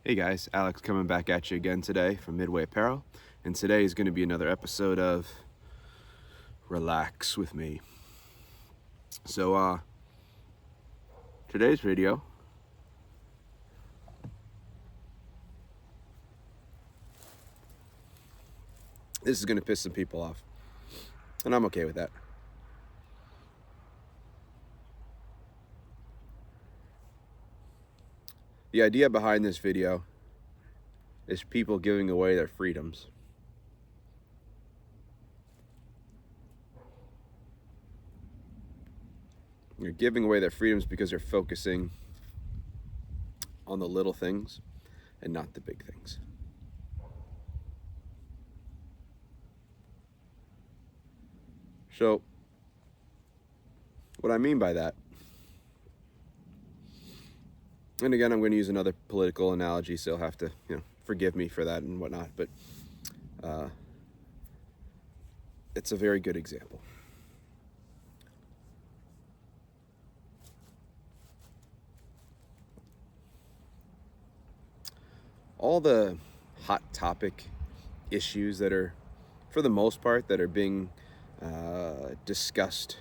Hey guys, Alex coming back at you again today from Midway Apparel, and today is going to be another episode of Relax with me. So, today's video this is going to piss some people off, and I'm okay with that. The idea behind this video is people giving away their freedoms. You're giving away their freedoms because they're focusing on the little things and not the big things. So, what I mean by that, and again, I'm going to use another political analogy, so you'll have to, forgive me for that and whatnot, but it's a very good example. All the hot topic issues that are, for the most part, that are being discussed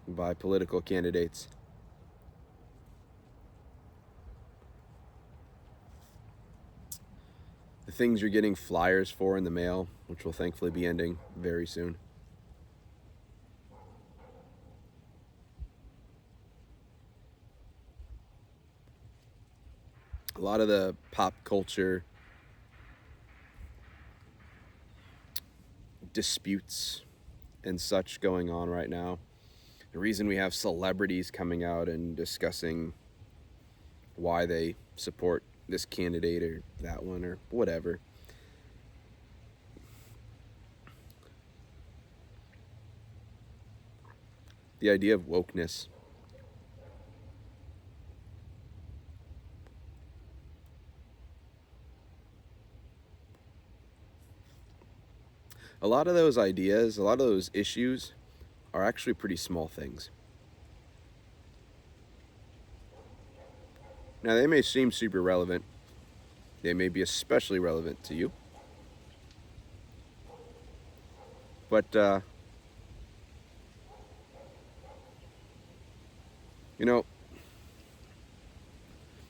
by political candidates, the things you're getting flyers for in the mail, which will thankfully be ending very soon. A lot of the pop culture disputes and such going on right now. The reason we have celebrities coming out and discussing why they support this candidate or that one or whatever. The idea of wokeness. A lot of those ideas, a lot of those issues are actually pretty small things. Now, they may seem super relevant. They may be especially relevant to you. But,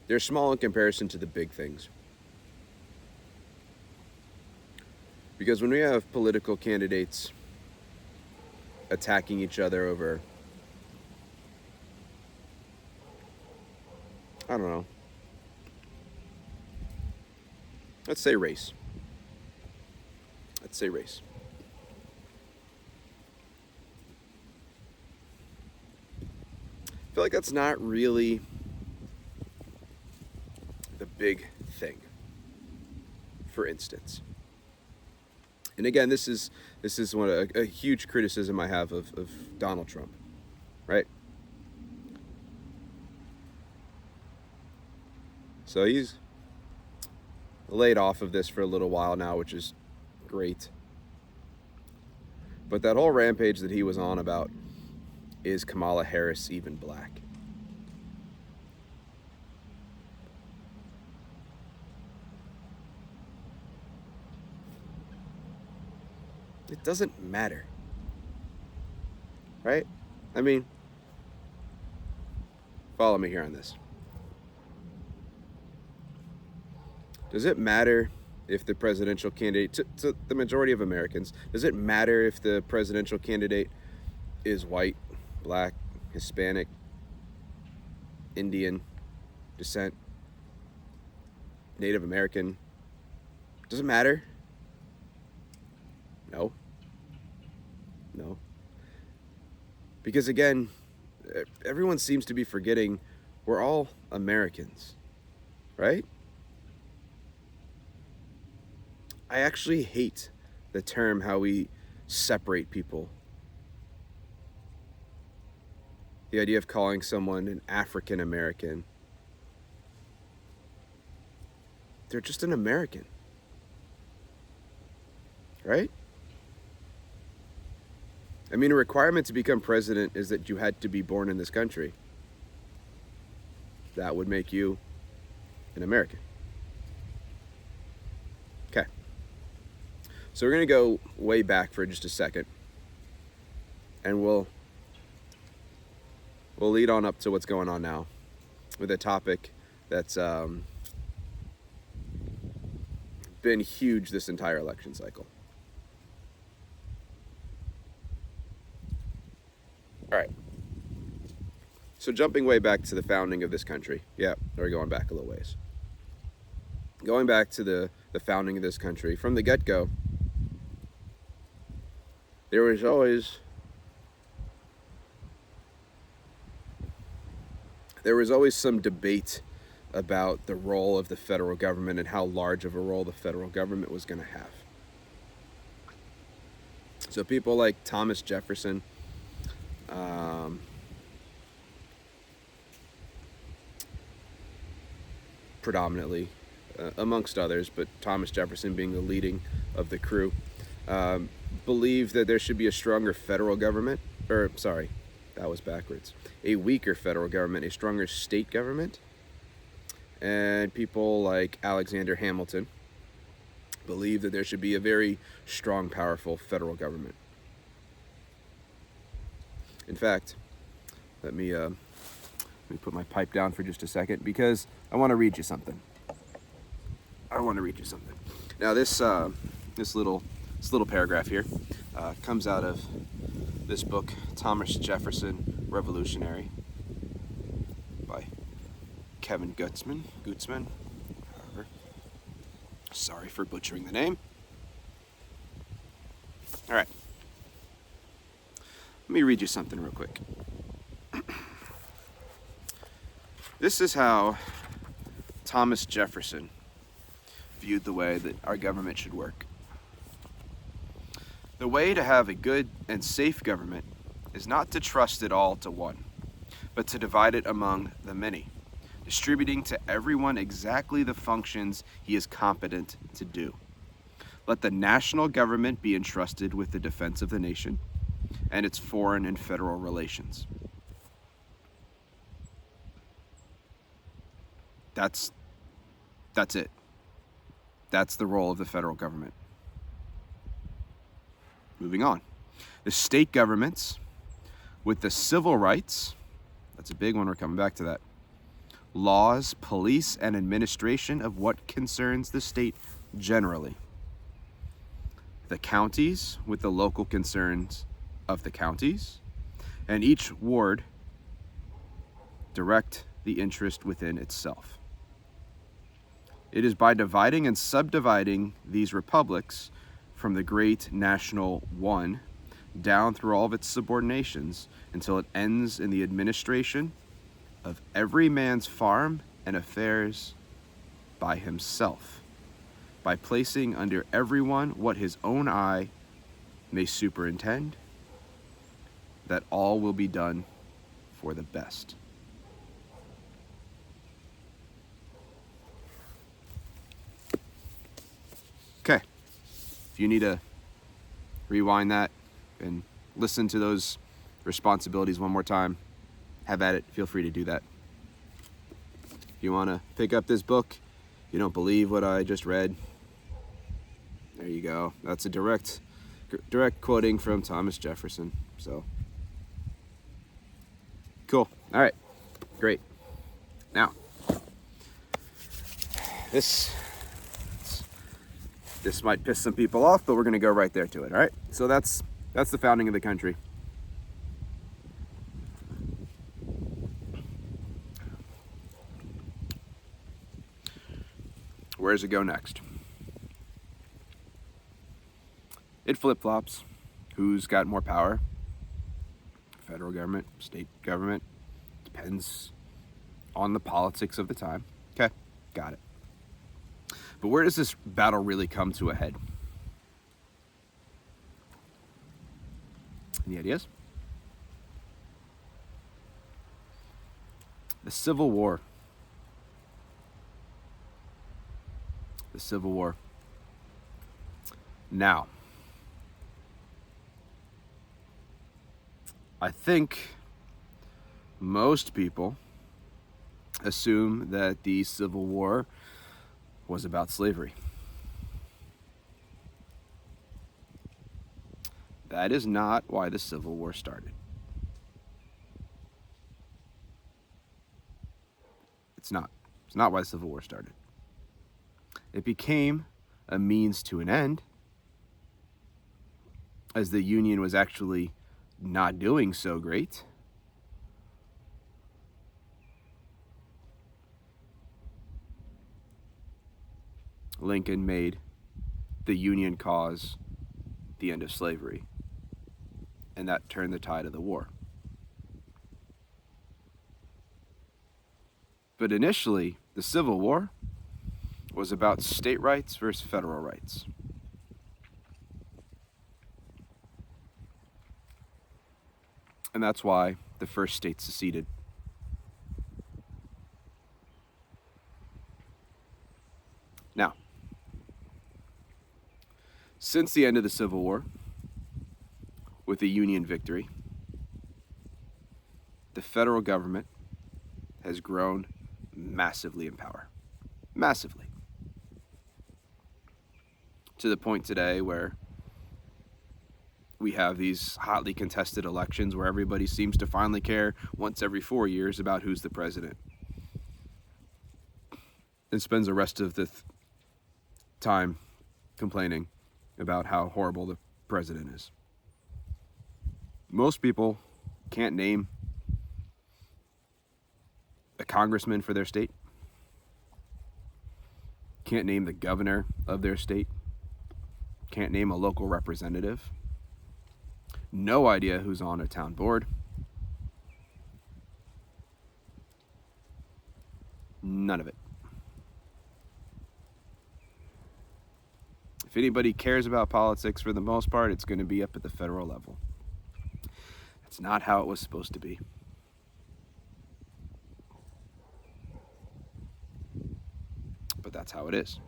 they're small in comparison to the big things. Because when we have political candidates attacking each other over, I don't know, let's say race. I feel like that's not really the big thing, for instance. And again, this is a huge criticism I have of Donald Trump, right? So he's laid off of this for a little while now, which is great. But that whole rampage that he was on about, is Kamala Harris even black? It doesn't matter, right? I mean, follow me here on this. Does it matter if the presidential candidate, to the majority of Americans, does it matter if the presidential candidate is white, black, Hispanic, Indian descent, Native American? Does it matter? No. Because again, everyone seems to be forgetting we're all Americans, right? I actually hate the term how we separate people. The idea of calling someone an African American. They're just an American, right? I mean, a requirement to become president is that you had to be born in this country. That would make you in America. Okay. So we're going to go way back for just a second, and we'll lead on up to what's going on now with a topic that's been huge this entire election cycle. All right. So jumping way back to the founding of this country. Yeah, we're going back a little ways. Going back to the founding of this country, from the get-go, there was always some debate about the role of the federal government and how large of a role the federal government was going to have. So people like Thomas Jefferson, predominantly, amongst others, but Thomas Jefferson being the leading of the crew, believed that there should be a stronger federal government, that was backwards. A weaker federal government, a stronger state government. And people like Alexander Hamilton believed that there should be a very strong, powerful federal government. In fact, let me put my pipe down for just a second, because I want to read you something. Now this little paragraph here comes out of this book, Thomas Jefferson, Revolutionary, by Kevin Gutzman, however. Sorry for butchering the name. All right. Let me read you something real quick. This is how Thomas Jefferson viewed the way that our government should work. The way to have a good and safe government is not to trust it all to one, but to divide it among the many, distributing to everyone exactly the functions he is competent to do. Let the national government be entrusted with the defense of the nation and its foreign and federal relations. That's it. That's the role of the federal government. Moving on. The state governments, with the civil rights, that's a big one, we're coming back to that, laws, police, and administration of what concerns the state generally. The counties, with the local concerns of the counties, and each ward direct the interest within itself. It is by dividing and subdividing these republics from the great national one down through all of its subordinations until it ends in the administration of every man's farm and affairs by himself, by placing under everyone what his own eye may superintend, that all will be done for the best. Okay, if you need to rewind that and listen to those responsibilities one more time, have at it. Feel free to do that. If you want to pick up this book, you don't believe what I just read, there you go. That's a direct quoting from Thomas Jefferson. So, cool. All right, great. Now, this might piss some people off, but we're going to go right there to it, all right? So that's the founding of the country. Where does it go next? It flip-flops. Who's got more power? Federal government, state government. Depends on the politics of the time. Okay, got it. But where does this battle really come to a head? Any ideas? The Civil War. The Civil War. Now, I think most people assume that the Civil War was about slavery. That is not why the Civil War started. It's not. It's not why the Civil War started. It became a means to an end, as the Union was actually not doing so great. Lincoln made the Union cause the end of slavery, and that turned the tide of the war. But initially, the Civil War was about state rights versus federal rights. And that's why the first state seceded. Now, since the end of the Civil War, with the Union victory, the federal government has grown massively in power. Massively. To the point today where we have these hotly contested elections where everybody seems to finally care once every 4 years about who's the president, and spends the rest of the time complaining about how horrible the president is. Most people can't name a congressman for their state, can't name the governor of their state, can't name a local representative, no idea who's on a town board, none of it. If anybody cares about politics, for the most part, it's going to be up at the federal level. That's not how it was supposed to be. But that's how it is.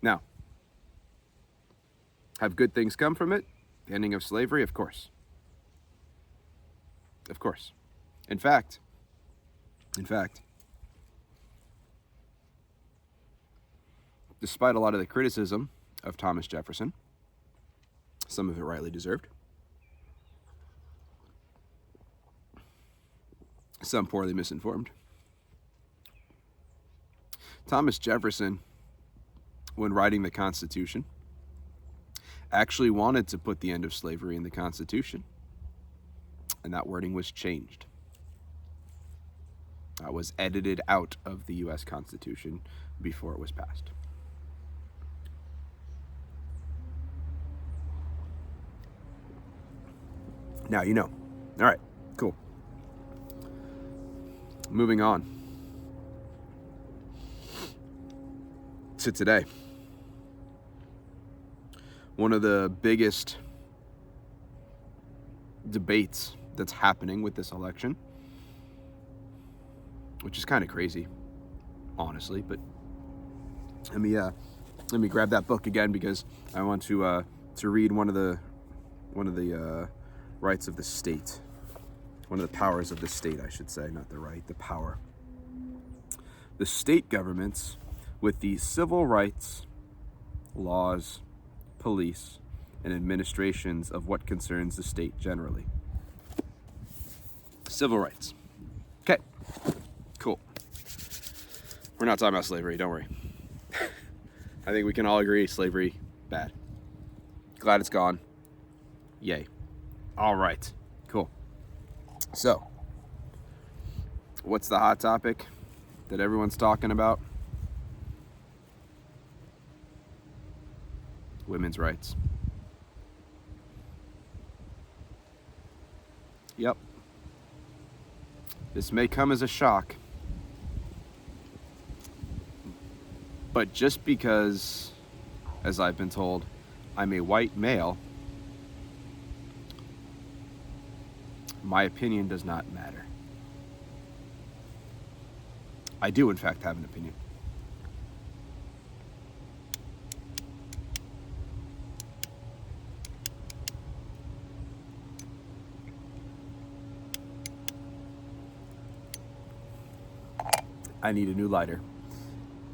Now, have good things come from it? The ending of slavery? Of course. Of course. In fact, despite a lot of the criticism of Thomas Jefferson, some of it rightly deserved, some poorly misinformed, Thomas Jefferson, when writing the Constitution, actually wanted to put the end of slavery in the Constitution, and that wording was changed. That was edited out of the U.S. Constitution before it was passed. Now you know. All right, cool. Moving on to today. One of the biggest debates that's happening with this election, which is kind of crazy, honestly, but let me grab that book again because I want to read one of the rights of the state, one of the powers of the state, I should say, not the right, the power. The state governments, with the civil rights, laws, police, and administrations of what concerns the state generally. Civil rights. Okay, cool. We're not talking about slavery, don't worry. I think we can all agree slavery, bad. Glad it's gone. Yay. All right, cool. So, what's the hot topic that everyone's talking about? Women's rights. Yep. This may come as a shock, but just because, as I've been told, I'm a white male, my opinion does not matter. I do, in fact, have an opinion. I need a new lighter.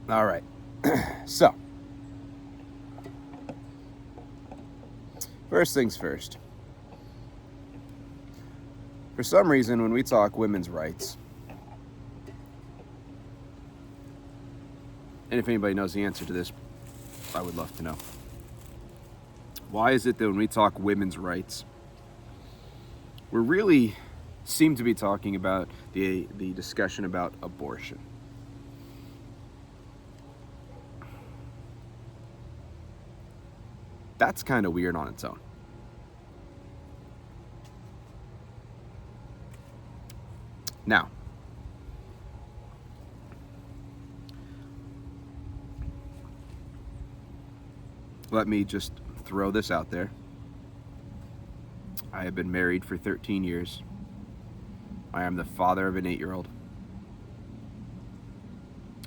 All right. So, first things first. For some reason, when we talk women's rights, and if anybody knows the answer to this, I would love to know. Why is it that when we talk women's rights, we really seem to be talking about the discussion about abortion? That's kind of weird on its own. Now, let me just throw this out there. I have been married for 13 years. I am the father of an 8-year-old.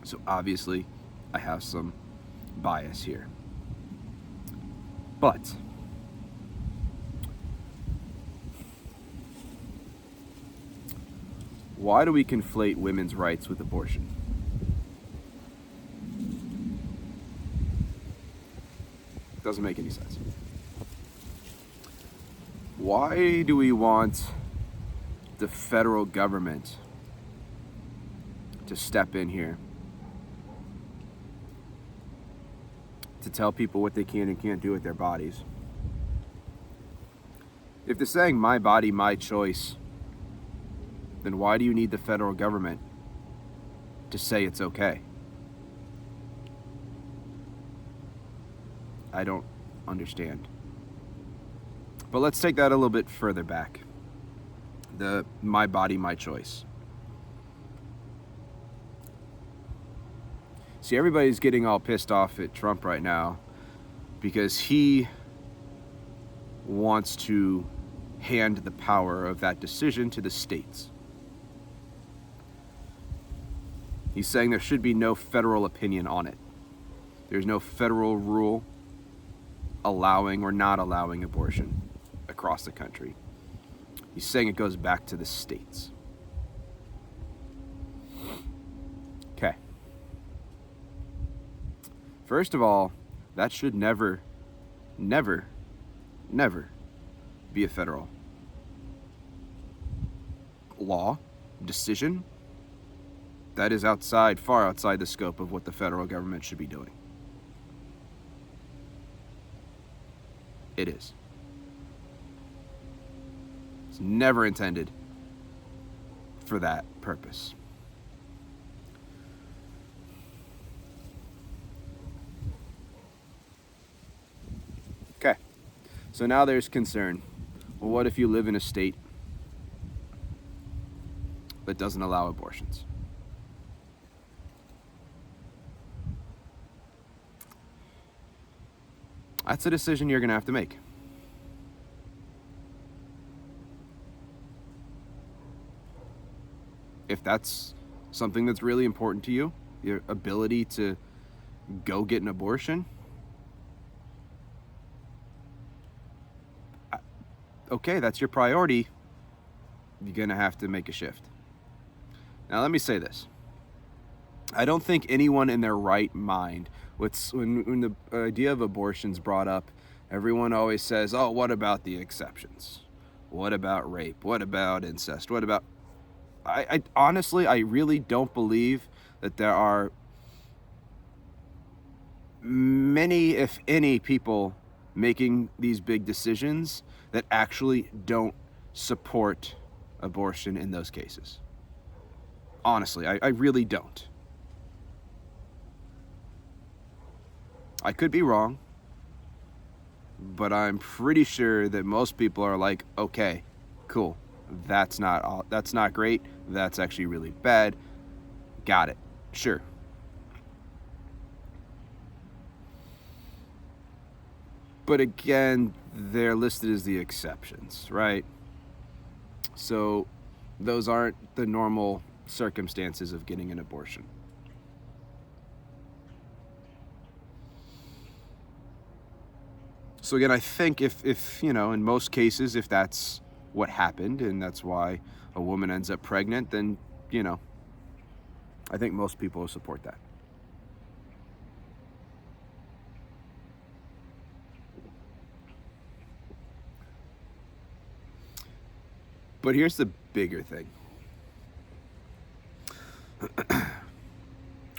So obviously, I have some bias here. But why do we conflate women's rights with abortion? Doesn't make any sense. Why do we want the federal government to step in here to tell people what they can and can't do with their bodies? If they're saying my body, my choice, then why do you need the federal government to say it's okay? I don't understand. But let's take that a little bit further back. The my body, my choice. See, everybody's getting all pissed off at Trump right now because he wants to hand the power of that decision to the states. He's saying there should be no federal opinion on it. There's no federal rule allowing or not allowing abortion across the country. He's saying it goes back to the states. Okay. First of all, that should never be a federal law, decision. That is far outside the scope of what the federal government should be doing. It is. It's never intended for that purpose. Okay, so now there's concern. Well, what if you live in a state that doesn't allow abortions? That's a decision you're going to have to make. If that's something that's really important to you, your ability to go get an abortion, okay, that's your priority. You're going to have to make a shift. Now, let me say this. I don't think anyone in their right mind, when the idea of abortion's brought up, everyone always says, oh, what about the exceptions? What about rape? What about incest? What about... I honestly, I really don't believe that there are many, if any, people making these big decisions that actually don't support abortion in those cases. Honestly, I really don't. I could be wrong, but I'm pretty sure that most people are like, okay, cool. That's not great. That's actually really bad. Got it. Sure. But again, they're listed as the exceptions, right? So those aren't the normal circumstances of getting an abortion. So again, I think if in most cases, if that's what happened and that's why a woman ends up pregnant, then, I think most people will support that. But here's the bigger thing.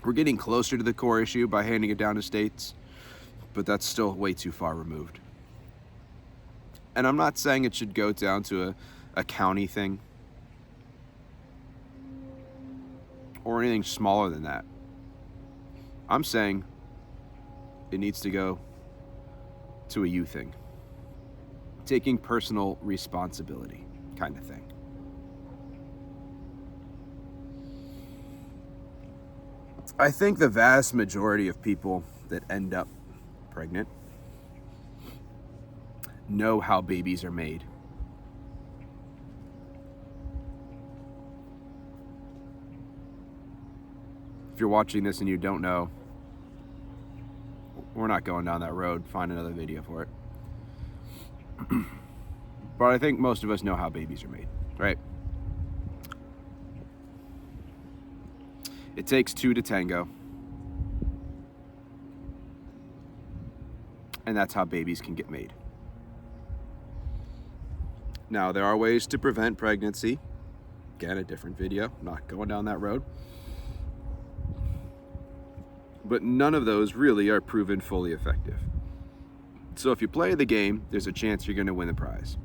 We're getting closer to the core issue by handing it down to states, but that's still way too far removed. And I'm not saying it should go down to a county thing or anything smaller than that. I'm saying it needs to go to a you thing. Taking personal responsibility kind of thing. I think the vast majority of people that end up pregnant know how babies are made. If you're watching this and you don't know, we're not going down that road. Find another video for it. But I think most of us know how babies are made, right? It takes two to tango. And that's how babies can get made. Now, there are ways to prevent pregnancy. Again, a different video. Not going down that road. But none of those really are proven fully effective. So if you play the game, there's a chance you're going to win the prize.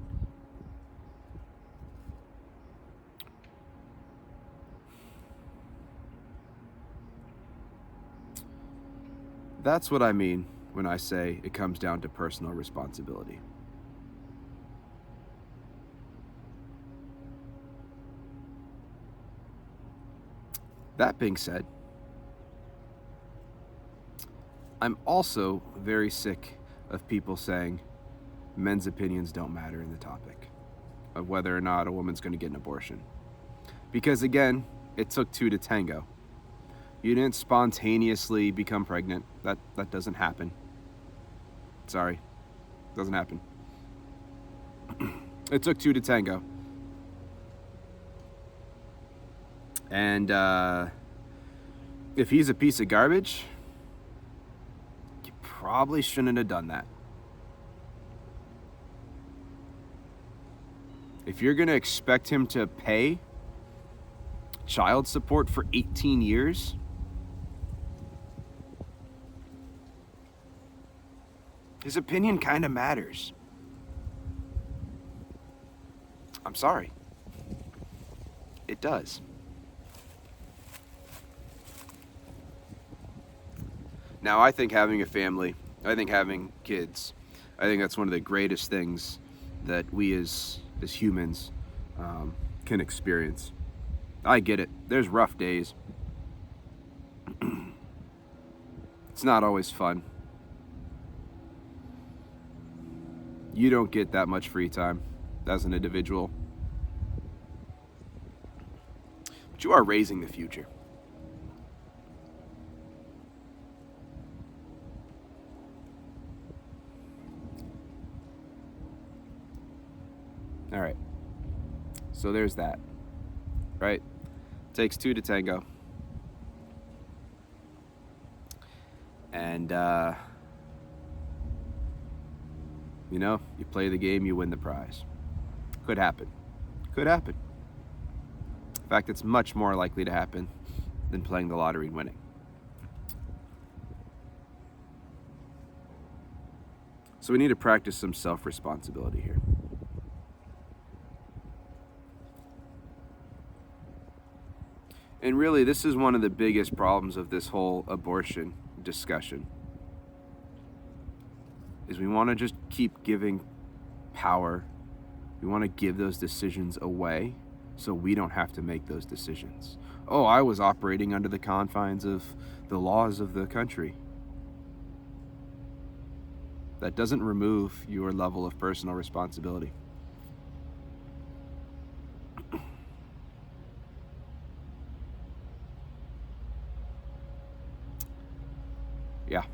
That's what I mean when I say it comes down to personal responsibility. That being said, I'm also very sick of people saying men's opinions don't matter in the topic of whether or not a woman's going to get an abortion. Because again, it took two to tango. You didn't spontaneously become pregnant. That doesn't happen. Sorry, doesn't happen. It took two to tango. And if he's a piece of garbage, you probably shouldn't have done that. If you're going to expect him to pay child support for 18 years, his opinion kind of matters. I'm sorry. It does. Now, I think having a family, I think having kids, I think that's one of the greatest things that we as humans can experience. I get it. There's rough days. It's not always fun. You don't get that much free time as an individual. But you are raising the future. All right. So there's that. Right? Takes two to tango. And you know, you play the game, you win the prize. Could happen. Could happen. In fact, it's much more likely to happen than playing the lottery and winning. So we need to practice some self-responsibility here. And really, this is one of the biggest problems of this whole abortion discussion. Is we want to just keep giving power. We want to give those decisions away so we don't have to make those decisions. Oh, I was operating under the confines of the laws of the country. That doesn't remove your level of personal responsibility. Yeah.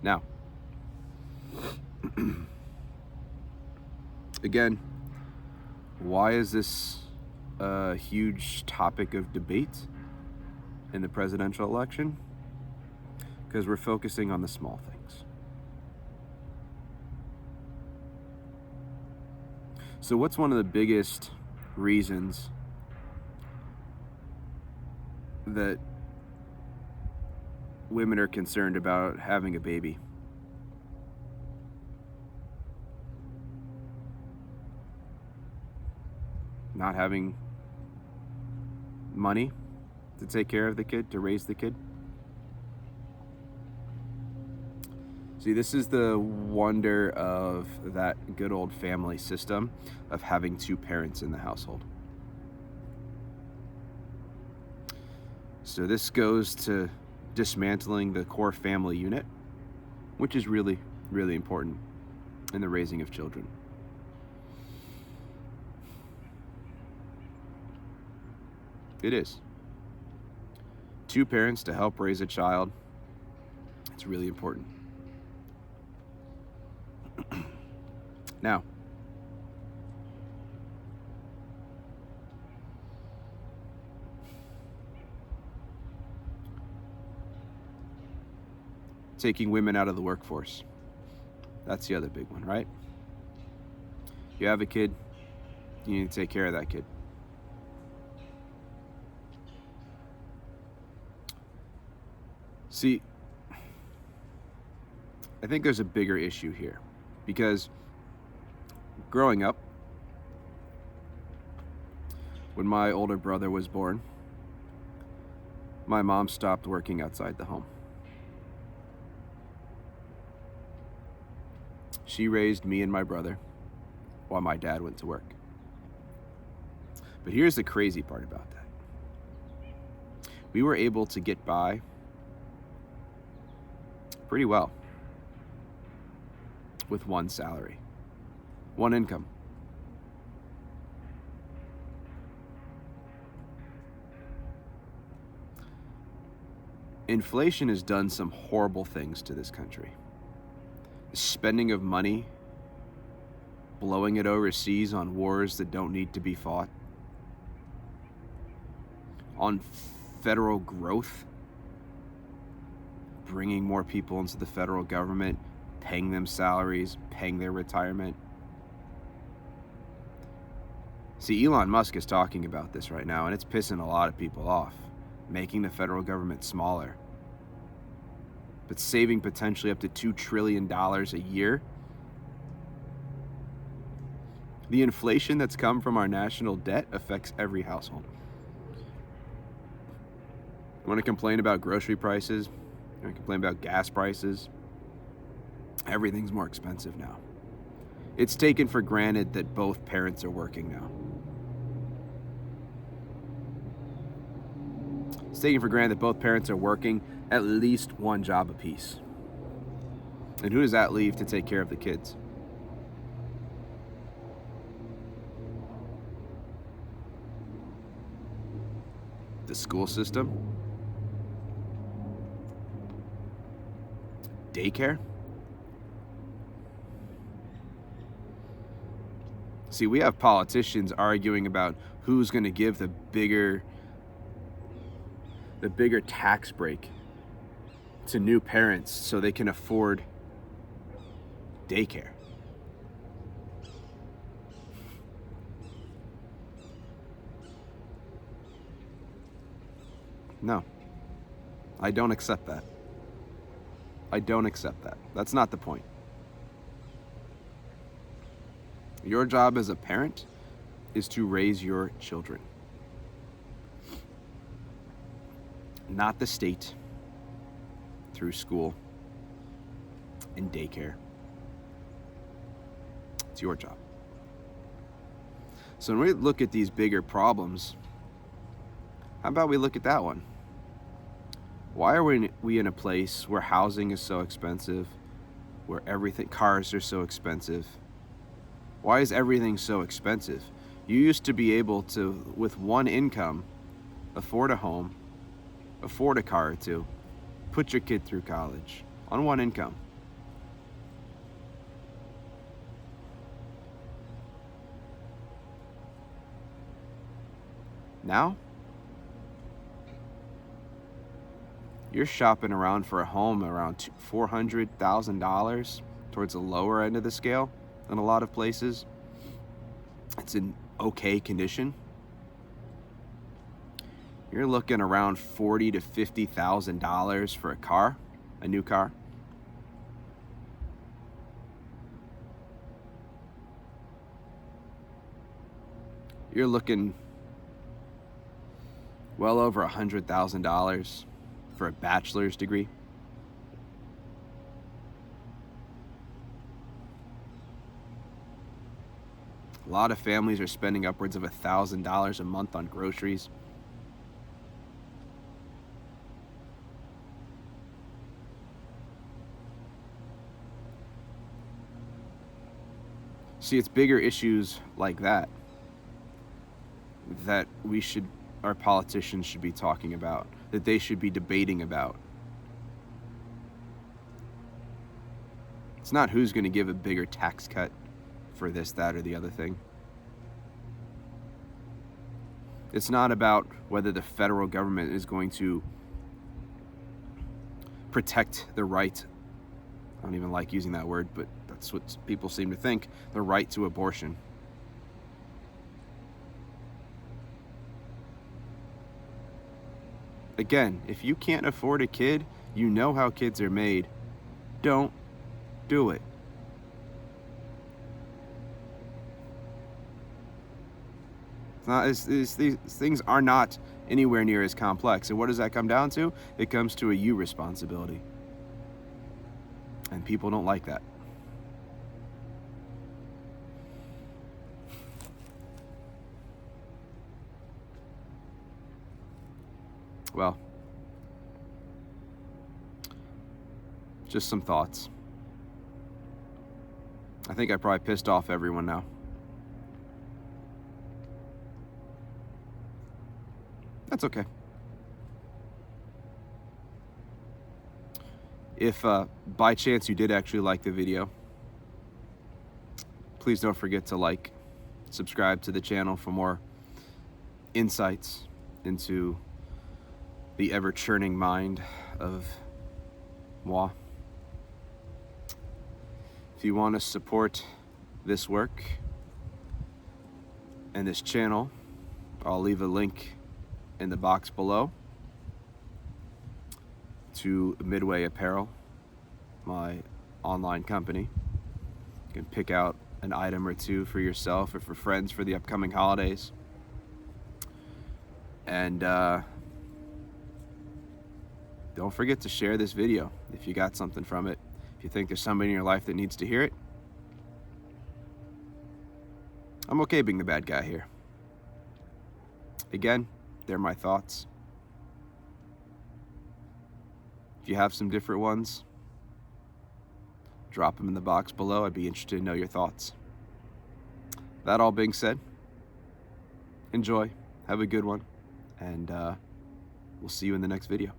Now, again, why is this a huge topic of debate in the presidential election because we're focusing on the small things. So what's one of the biggest reasons that women are concerned about having a baby? Not having money to take care of the kid, to raise the kid. See, this is the wonder of that good old family system of having two parents in the household. So this goes to dismantling the core family unit, which is really, really important in the raising of children. It is. Two parents to help raise a child, it's really important. Now, taking women out of the workforce. That's the other big one, right? You have a kid, you need to take care of that kid. See, I think there's a bigger issue here because growing up, when my older brother was born, my mom stopped working outside the home. She raised me and my brother while my dad went to work. But here's the crazy part about that. We were able to get by pretty well with one salary, one income. Inflation has done some horrible things to this country. The spending of money, blowing it overseas on wars that don't need to be fought, on federal growth, bringing more people into the federal government, paying them salaries, paying their retirement. See, Elon Musk is talking about this right now, and it's pissing a lot of people off, making the federal government smaller, but saving potentially up to $2 trillion a year. The inflation that's come from our national debt affects every household. You want to complain about grocery prices? You want to complain about gas prices? Everything's more expensive now. It's taken for granted that both parents are working now. It's taken for granted that both parents are working at least one job apiece. And who does that leave to take care of the kids? The school system? Daycare? See, we have politicians arguing about who's going to give the bigger tax break to new parents so they can afford daycare. No, I don't accept that. I don't accept that. That's not the point. Your job as a parent is to raise your children, not the state, through school and daycare. It's your job. So when we look at these bigger problems, how about we look at that one? Why are we in a place where housing is so expensive, where cars are so expensive? Why is everything so expensive? You used to be able to, with one income, afford a home, afford a car or two, put your kid through college on one income. Now, you're shopping around for a home around $400,000 towards the lower end of the scale in a lot of places. It's in okay condition. You're looking around $40,000 to $50,000 for a car, a new car. You're looking well over $100,000 for a bachelor's degree. A lot of families are spending upwards of $1,000 a month on groceries. See, it's bigger issues like that our politicians should be talking about, that they should be debating about. It's not who's going to give a bigger tax cut for this, that, or the other thing. It's not about whether the federal government is going to protect the right, I don't even like using that word, but that's what people seem to think, the right to abortion. Again, if you can't afford a kid, you know how kids are made, don't do it. These things are not anywhere near as complex. And what does that come down to? It comes to a you responsibility. And people don't like that. Well, just some thoughts. I think I probably pissed off everyone now. That's okay. If by chance you did actually like the video, please don't forget to like, subscribe to the channel for more insights into the ever-churning mind of moi. If you want to support this work and this channel, I'll leave a link in the box below to Midway Apparel, my online company. You can pick out an item or two for yourself or for friends for the upcoming holidays. And don't forget to share this video if you got something from it. If you think there's somebody in your life that needs to hear it. I'm okay being the bad guy here. Again, they're my thoughts. If you have some different ones, drop them in the box below. I'd be interested to know your thoughts. That all being said, enjoy, have a good one, and we'll see you in the next video.